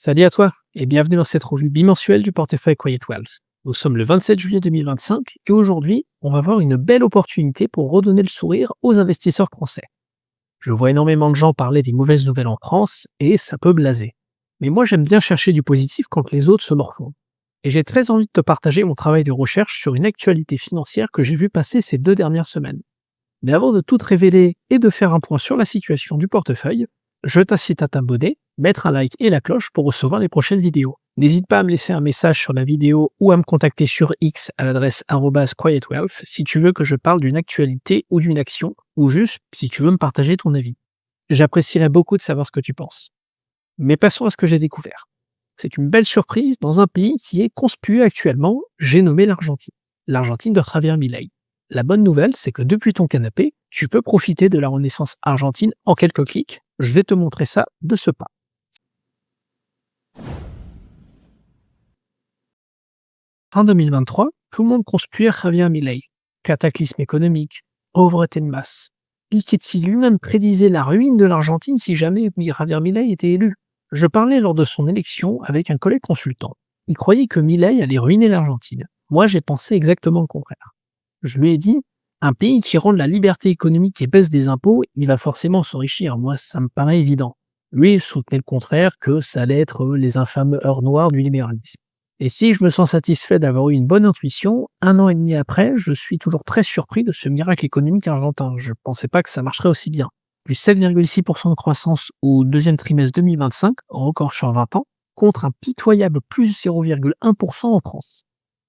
Salut à toi et bienvenue dans cette revue bimensuelle du portefeuille Quiet Wealth. Nous sommes le 27 juillet 2025 et aujourd'hui, on va voir une belle opportunité pour redonner le sourire aux investisseurs français. Je vois énormément de gens parler des mauvaises nouvelles en France et ça peut blaser. Mais moi, j'aime bien chercher du positif quand les autres se morfondent. Et j'ai très envie de te partager mon travail de recherche sur une actualité financière que j'ai vu passer ces 2 dernières semaines. Mais avant de tout te révéler et de faire un point sur la situation du portefeuille, je t'incite à t'abonner, mettre un like et la cloche pour recevoir les prochaines vidéos. N'hésite pas à me laisser un message sur la vidéo ou à me contacter sur X à l'adresse @quietwealth si tu veux que je parle d'une actualité ou d'une action, ou juste si tu veux me partager ton avis. J'apprécierais beaucoup de savoir ce que tu penses. Mais passons à ce que j'ai découvert. C'est une belle surprise dans un pays qui est conspué actuellement, j'ai nommé l'Argentine. L'Argentine de Javier Milei. La bonne nouvelle, c'est que depuis ton canapé, tu peux profiter de la renaissance argentine en quelques clics. Je vais te montrer ça de ce pas. Fin 2023, tout le monde conspuait Javier Milei. Cataclysme économique, pauvreté de masse. Piketty lui-même prédisait la ruine de l'Argentine si jamais Javier Milei était élu. Je parlais lors de son élection avec un collègue consultant. Il croyait que Milei allait ruiner l'Argentine. Moi, j'ai pensé exactement le contraire. Je lui ai dit, un pays qui rend la liberté économique et baisse des impôts, il va forcément s'enrichir. Moi, ça me paraît évident. Lui, il soutenait le contraire, que ça allait être les infâmes heures noires du libéralisme. Et si je me sens satisfait d'avoir eu une bonne intuition, 1 an et demi après, je suis toujours très surpris de ce miracle économique argentin. Je ne pensais pas que ça marcherait aussi bien. Plus 7,6% de croissance au deuxième trimestre 2025, record sur 20 ans, contre un pitoyable plus 0,1% en France.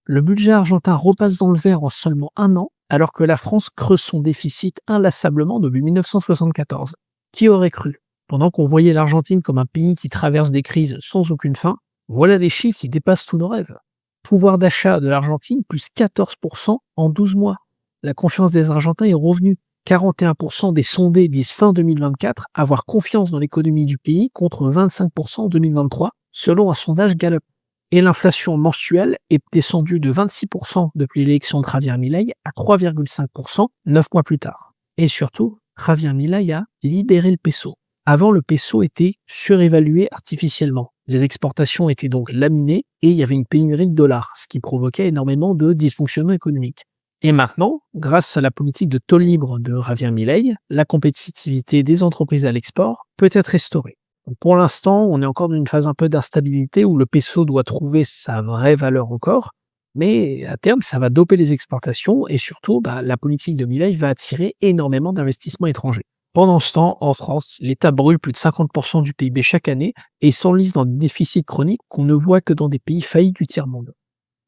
Le budget argentin repasse dans le vert en seulement 1 an, alors que la France creuse son déficit inlassablement depuis 1974. Qui aurait cru? Pendant qu'on voyait l'Argentine comme un pays qui traverse des crises sans aucune fin, voilà des chiffres qui dépassent tous nos rêves. Pouvoir d'achat de l'Argentine, plus 14% en 12 mois. La confiance des Argentins est revenue. 41% des sondés disent fin 2024 avoir confiance dans l'économie du pays contre 25% en 2023, selon un sondage Gallup. Et l'inflation mensuelle est descendue de 26% depuis l'élection de Javier Milei à 3,5% 9 mois plus tard. Et surtout, Javier Milei a libéré le peso. Avant, le peso était surévalué artificiellement. Les exportations étaient donc laminées et il y avait une pénurie de dollars, ce qui provoquait énormément de dysfonctionnements économiques. Et maintenant, grâce à la politique de taux libre de Javier Milei, la compétitivité des entreprises à l'export peut être restaurée. Donc pour l'instant, on est encore dans une phase un peu d'instabilité où le peso doit trouver sa vraie valeur encore, mais à terme, ça va doper les exportations et surtout, la politique de Milei va attirer énormément d'investissements étrangers. Pendant ce temps, en France, l'État brûle plus de 50% du PIB chaque année et s'enlise dans des déficits chroniques qu'on ne voit que dans des pays faillis du tiers-monde.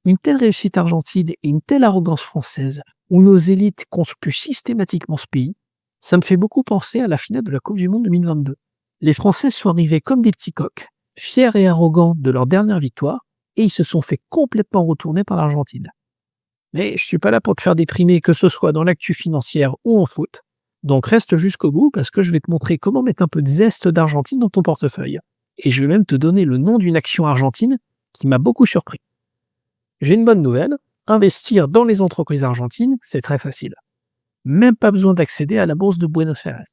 Une telle réussite argentine et une telle arrogance française, où nos élites conspuent systématiquement ce pays, ça me fait beaucoup penser à la finale de la Coupe du Monde 2022. Les Français sont arrivés comme des petits coqs, fiers et arrogants de leur dernière victoire, et ils se sont fait complètement retourner par l'Argentine. Mais je suis pas là pour te faire déprimer, que ce soit dans l'actu financière ou en foot, donc reste jusqu'au bout parce que je vais te montrer comment mettre un peu de zeste d'Argentine dans ton portefeuille. Et je vais même te donner le nom d'une action argentine qui m'a beaucoup surpris. J'ai une bonne nouvelle, investir dans les entreprises argentines, c'est très facile. Même pas besoin d'accéder à la bourse de Buenos Aires.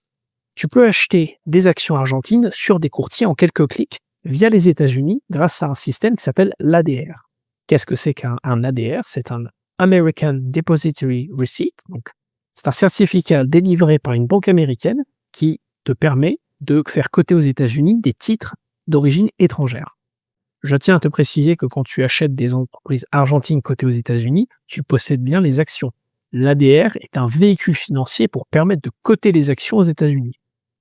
Tu peux acheter des actions argentines sur des courtiers en quelques clics via les États-Unis grâce à un système qui s'appelle l'ADR. Qu'est-ce que c'est qu'un ADR? C'est un American Depository Receipt. Donc, c'est un certificat délivré par une banque américaine qui te permet de faire coter aux États-Unis des titres d'origine étrangère. Je tiens à te préciser que quand tu achètes des entreprises argentines cotées aux États-Unis, tu possèdes bien les actions. L'ADR est un véhicule financier pour permettre de coter les actions aux États-Unis.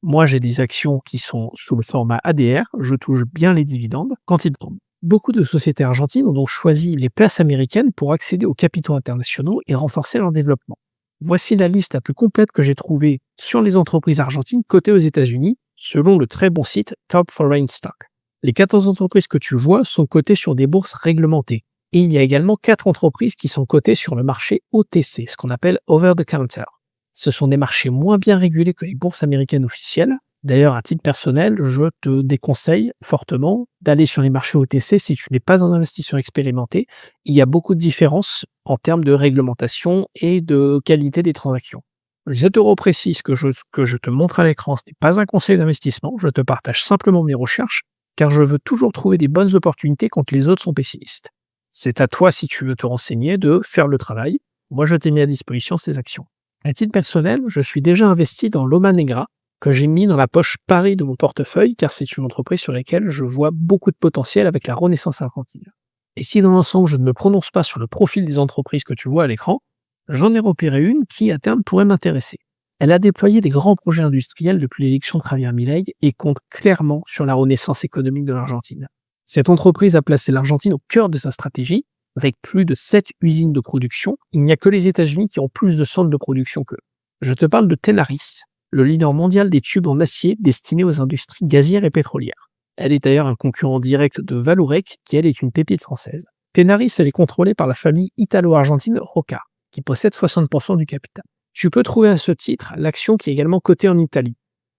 Moi, j'ai des actions qui sont sous le format ADR, je touche bien les dividendes quand ils tombent. Beaucoup de sociétés argentines ont donc choisi les places américaines pour accéder aux capitaux internationaux et renforcer leur développement. Voici la liste la plus complète que j'ai trouvée sur les entreprises argentines cotées aux États-Unis, selon le très bon site Top Foreign Stock. Les 14 entreprises que tu vois sont cotées sur des bourses réglementées. Et il y a également 4 entreprises qui sont cotées sur le marché OTC, ce qu'on appelle Over the Counter. Ce sont des marchés moins bien régulés que les bourses américaines officielles. D'ailleurs, à titre personnel, je te déconseille fortement d'aller sur les marchés OTC si tu n'es pas un investisseur expérimenté. Il y a beaucoup de différences en termes de réglementation et de qualité des transactions. Je te reprécise que ce que je te montre à l'écran, ce n'est pas un conseil d'investissement, je te partage simplement mes recherches car je veux toujours trouver des bonnes opportunités quand les autres sont pessimistes. C'est à toi, si tu veux te renseigner, de faire le travail. Moi, je t'ai mis à disposition ces actions. À titre personnel, je suis déjà investi dans Loma Negra, que j'ai mis dans la poche Paris de mon portefeuille, car c'est une entreprise sur laquelle je vois beaucoup de potentiel avec la renaissance argentine. Et si dans l'ensemble je ne me prononce pas sur le profil des entreprises que tu vois à l'écran, j'en ai repéré une qui à terme pourrait m'intéresser. Elle a déployé des grands projets industriels depuis l'élection de Javier Milei et compte clairement sur la renaissance économique de l'Argentine. Cette entreprise a placé l'Argentine au cœur de sa stratégie. Avec plus de 7 usines de production, il n'y a que les États-Unis qui ont plus de centres de production qu'eux. Je te parle de Tenaris, le leader mondial des tubes en acier destinés aux industries gazières et pétrolières. Elle est d'ailleurs un concurrent direct de Vallourec, qui elle est une pépite française. Tenaris, elle est contrôlée par la famille italo-argentine Roca, qui possède 60% du capital. Tu peux trouver à ce titre l'action qui est également cotée en Italie.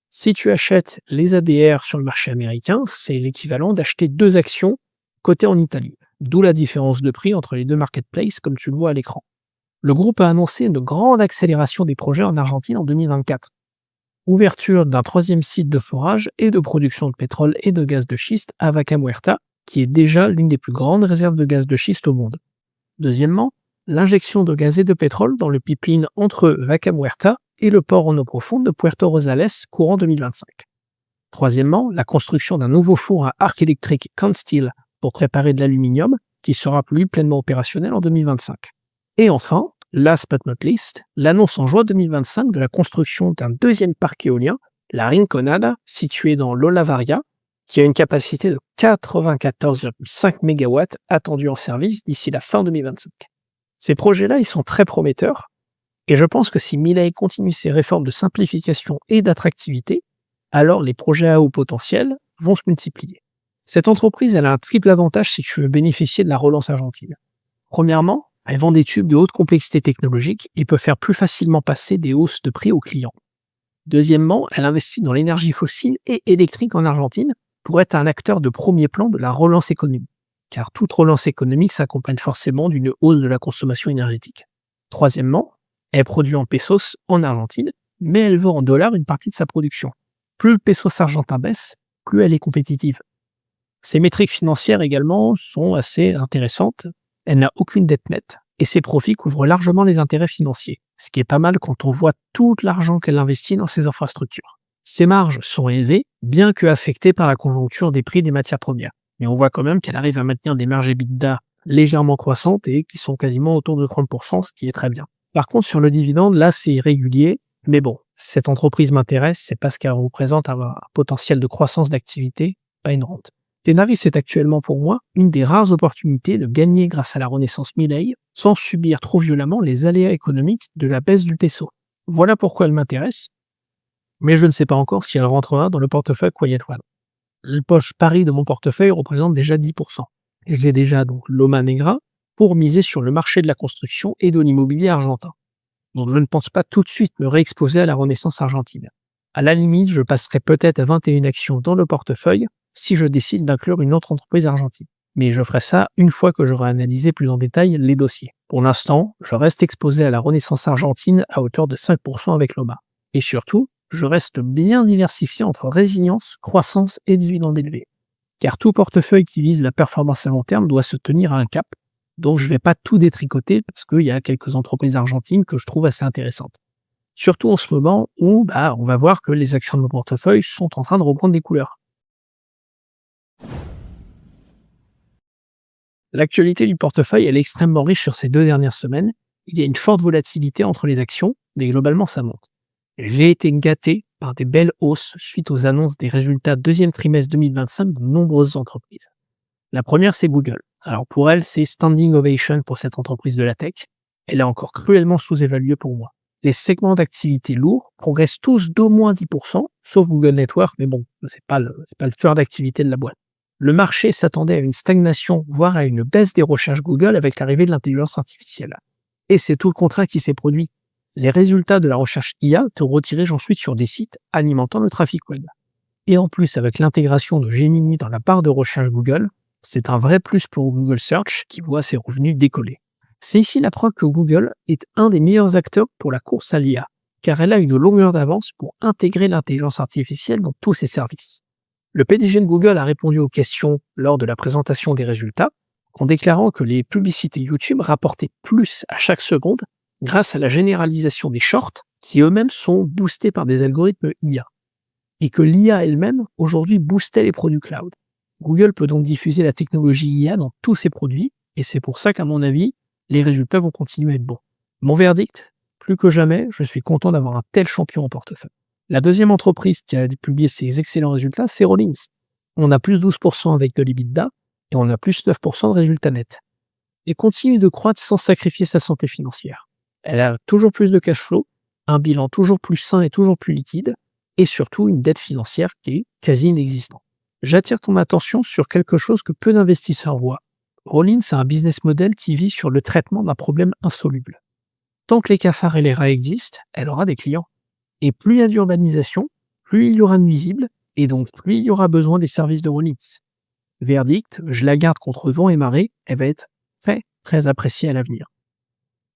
Si tu achètes les ADR sur le marché américain, c'est l'équivalent d'acheter 2 actions cotées en Italie, d'où la différence de prix entre les deux marketplaces comme tu le vois à l'écran. Le groupe a annoncé une grande accélération des projets en Argentine en 2024. Ouverture d'un 3e site de forage et de production de pétrole et de gaz de schiste à Vaca Muerta, qui est déjà l'une des plus grandes réserves de gaz de schiste au monde. Deuxièmement, l'injection de gaz et de pétrole dans le pipeline entre Vaca Muerta et le port en eau profonde de Puerto Rosales courant 2025. Troisièmement, la construction d'un nouveau four à arc électrique Consteel pour préparer de l'aluminium, qui sera lui pleinement opérationnel en 2025. Et enfin, last but not least, l'annonce en juin 2025 de la construction d'un 2e parc éolien, la Rinconada, situé dans l'Olavaria, qui a une capacité de 94,5 MW attendue en service d'ici la fin 2025. Ces projets-là, ils sont très prometteurs, et je pense que si Milei continue ses réformes de simplification et d'attractivité, alors les projets à haut potentiel vont se multiplier. Cette entreprise, elle a un triple avantage si tu veux bénéficier de la relance argentine. Premièrement, elle vend des tubes de haute complexité technologique et peut faire plus facilement passer des hausses de prix aux clients. Deuxièmement, elle investit dans l'énergie fossile et électrique en Argentine pour être un acteur de premier plan de la relance économique, car toute relance économique s'accompagne forcément d'une hausse de la consommation énergétique. Troisièmement, elle produit en pesos en Argentine, mais elle vend en dollars une partie de sa production. Plus le pesos argentin baisse, plus elle est compétitive. Ses métriques financières également sont assez intéressantes. Elle n'a aucune dette nette et ses profits couvrent largement les intérêts financiers, ce qui est pas mal quand on voit tout l'argent qu'elle investit dans ses infrastructures. Ses marges sont élevées, bien que affectées par la conjoncture des prix des matières premières. Mais on voit quand même qu'elle arrive à maintenir des marges EBITDA légèrement croissantes et qui sont quasiment autour de 30%, ce qui est très bien. Par contre, sur le dividende, là, c'est irrégulier. Mais bon, cette entreprise m'intéresse, c'est parce qu'elle représente un potentiel de croissance d'activité, pas une rente. Tenaris est actuellement pour moi une des rares opportunités de gagner grâce à la renaissance Milei sans subir trop violemment les aléas économiques de la baisse du peso. Voilà pourquoi elle m'intéresse, mais je ne sais pas encore si elle rentrera dans le portefeuille Quiet One. La poche Paris de mon portefeuille représente déjà 10%. Et j'ai déjà donc Loma Negra pour miser sur le marché de la construction et de l'immobilier argentin. Donc je ne pense pas tout de suite me réexposer à la renaissance argentine. À la limite, je passerai peut-être à 21 actions dans le portefeuille si je décide d'inclure une autre entreprise argentine. Mais je ferai ça une fois que j'aurai analysé plus en détail les dossiers. Pour l'instant, je reste exposé à la renaissance argentine à hauteur de 5% avec Loma. Et surtout, je reste bien diversifié entre résilience, croissance et dividendes élevés. Car tout portefeuille qui vise la performance à long terme doit se tenir à un cap. Donc je ne vais pas tout détricoter parce qu'il y a quelques entreprises argentines que je trouve assez intéressantes. Surtout en ce moment où on va voir que les actions de mon portefeuille sont en train de reprendre des couleurs. L'actualité du portefeuille, elle est extrêmement riche sur ces 2 dernières semaines. Il y a une forte volatilité entre les actions, mais globalement ça monte. J'ai été gâté par des belles hausses suite aux annonces des résultats 2e trimestre 2025 de nombreuses entreprises. La première, c'est Google. Alors pour elle, c'est standing ovation pour cette entreprise de la tech. Elle est encore cruellement sous-évaluée pour moi. Les segments d'activité lourds progressent tous d'au moins 10%, sauf Google Network, mais bon, c'est pas le cœur d'activité de la boîte. Le marché s'attendait à une stagnation, voire à une baisse des recherches Google avec l'arrivée de l'intelligence artificielle. Et c'est tout le contraire qui s'est produit. Les résultats de la recherche IA te redirigent ensuite sur des sites alimentant le trafic web. Et en plus, avec l'intégration de Gemini dans la barre de recherche Google, c'est un vrai plus pour Google Search qui voit ses revenus décoller. C'est ici la preuve que Google est un des meilleurs acteurs pour la course à l'IA, car elle a une longueur d'avance pour intégrer l'intelligence artificielle dans tous ses services. Le PDG de Google a répondu aux questions lors de la présentation des résultats en déclarant que les publicités YouTube rapportaient plus à chaque seconde grâce à la généralisation des shorts qui eux-mêmes sont boostés par des algorithmes IA et que l'IA elle-même aujourd'hui boostait les produits cloud. Google peut donc diffuser la technologie IA dans tous ses produits et c'est pour ça qu'à mon avis, les résultats vont continuer à être bons. Mon verdict, plus que jamais, je suis content d'avoir un tel champion en portefeuille. La deuxième entreprise qui a publié ces excellents résultats, c'est Rollins. On a plus 12% avec de l'EBITDA et on a plus 9% de résultats nets. Et continue de croître sans sacrifier sa santé financière. Elle a toujours plus de cash flow, un bilan toujours plus sain et toujours plus liquide, et surtout une dette financière qui est quasi inexistante. J'attire ton attention sur quelque chose que peu d'investisseurs voient. Rollins a un business model qui vit sur le traitement d'un problème insoluble. Tant que les cafards et les rats existent, elle aura des clients. Et plus il y a d'urbanisation, plus il y aura de nuisibles, et donc plus il y aura besoin des services de Rollins. Verdict, je la garde contre vent et marée, elle va être très appréciée à l'avenir.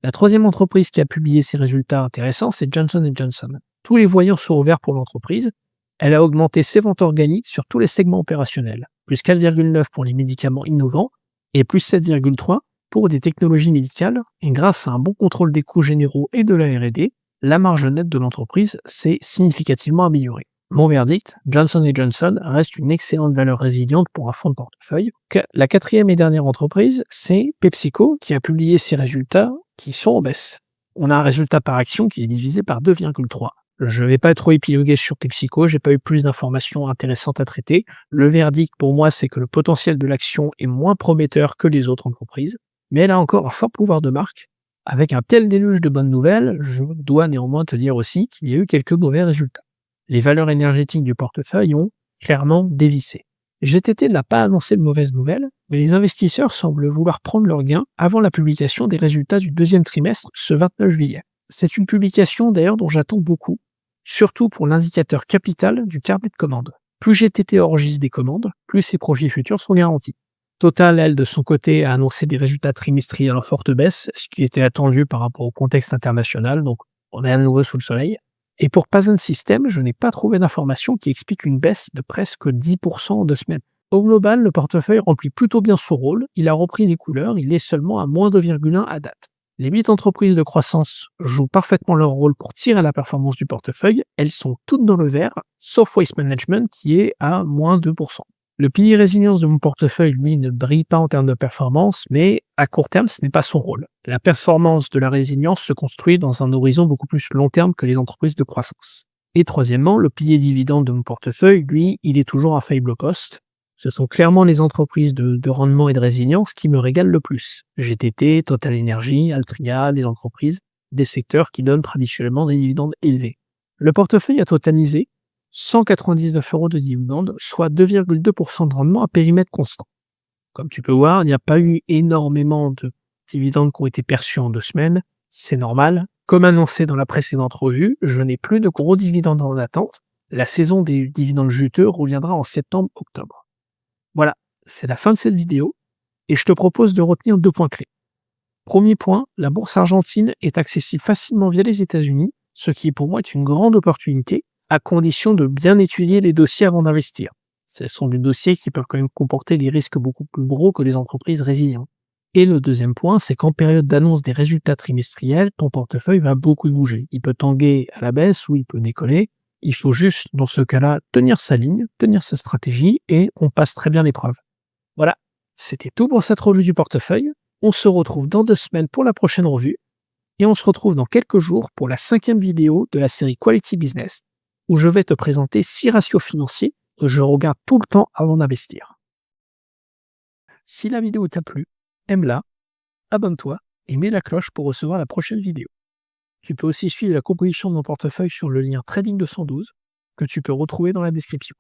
La troisième entreprise qui a publié ses résultats intéressants, c'est Johnson & Johnson. Tous les voyants sont ouverts pour l'entreprise. Elle a augmenté ses ventes organiques sur tous les segments opérationnels, plus 4,9 pour les médicaments innovants et plus 7,3 pour des technologies médicales. Et grâce à un bon contrôle des coûts généraux et de la R&D, la marge nette de l'entreprise s'est significativement améliorée. Mon verdict, Johnson & Johnson reste une excellente valeur résiliente pour un fonds de portefeuille. La quatrième et dernière entreprise, c'est PepsiCo qui a publié ses résultats qui sont en baisse. On a un résultat par action qui est divisé par 2,3. Je ne vais pas trop épiloguer sur PepsiCo, j'ai pas eu plus d'informations intéressantes à traiter. Le verdict pour moi, c'est que le potentiel de l'action est moins prometteur que les autres entreprises, mais elle a encore un fort pouvoir de marque. Avec un tel déluge de bonnes nouvelles, je dois néanmoins te dire aussi qu'il y a eu quelques mauvais résultats. Les valeurs énergétiques du portefeuille ont clairement dévissé. GTT n'a pas annoncé de mauvaises nouvelles, mais les investisseurs semblent vouloir prendre leurs gains avant la publication des résultats du deuxième trimestre ce 29 juillet. C'est une publication d'ailleurs dont j'attends beaucoup, surtout pour l'indicateur capital du carnet de commandes. Plus GTT enregistre des commandes, plus ses profits futurs sont garantis. Total, elle, de son côté, a annoncé des résultats trimestriels en forte baisse, ce qui était attendu par rapport au contexte international, donc on est à nouveau sous le soleil. Et pour Pazen System, je n'ai pas trouvé d'information qui explique une baisse de presque 10% en 2 semaines. Au global, le portefeuille remplit plutôt bien son rôle, il a repris les couleurs, il est seulement à moins 2,1 à date. Les 8 entreprises de croissance jouent parfaitement leur rôle pour tirer la performance du portefeuille, elles sont toutes dans le vert, sauf Waste Management qui est à moins 2%. Le pilier résilience de mon portefeuille, lui, ne brille pas en termes de performance, mais à court terme, ce n'est pas son rôle. La performance de la résilience se construit dans un horizon beaucoup plus long terme que les entreprises de croissance. Et troisièmement, le pilier dividende de mon portefeuille, lui, il est toujours à faible cost. Ce sont clairement les entreprises de rendement et de résilience qui me régalent le plus. GTT, Total Energy, Altria, des entreprises, des secteurs qui donnent traditionnellement des dividendes élevés. Le portefeuille a totalisé 199 € de dividendes, soit 2,2% de rendement à périmètre constant. Comme tu peux voir, il n'y a pas eu énormément de dividendes qui ont été perçus en 2 semaines, c'est normal. Comme annoncé dans la précédente revue, je n'ai plus de gros dividendes en attente. La saison des dividendes juteux reviendra en septembre-octobre. Voilà, c'est la fin de cette vidéo et je te propose de retenir 2 points clés. Premier point, la bourse argentine est accessible facilement via les États-Unis, ce qui pour moi est une grande opportunité, à condition de bien étudier les dossiers avant d'investir. Ce sont des dossiers qui peuvent quand même comporter des risques beaucoup plus gros que les entreprises résilientes. Et le deuxième point, c'est qu'en période d'annonce des résultats trimestriels, ton portefeuille va beaucoup bouger. Il peut tanguer à la baisse ou il peut décoller. Il faut juste, dans ce cas-là, tenir sa ligne, tenir sa stratégie et on passe très bien l'épreuve. Voilà, c'était tout pour cette revue du portefeuille. On se retrouve dans 2 semaines pour la prochaine revue et on se retrouve dans quelques jours pour la 5e vidéo de la série Quality Business où je vais te présenter 6 ratios financiers que je regarde tout le temps avant d'investir. Si la vidéo t'a plu, aime-la, abonne-toi et mets la cloche pour recevoir la prochaine vidéo. Tu peux aussi suivre la composition de mon portefeuille sur le lien Trading 212 que tu peux retrouver dans la description.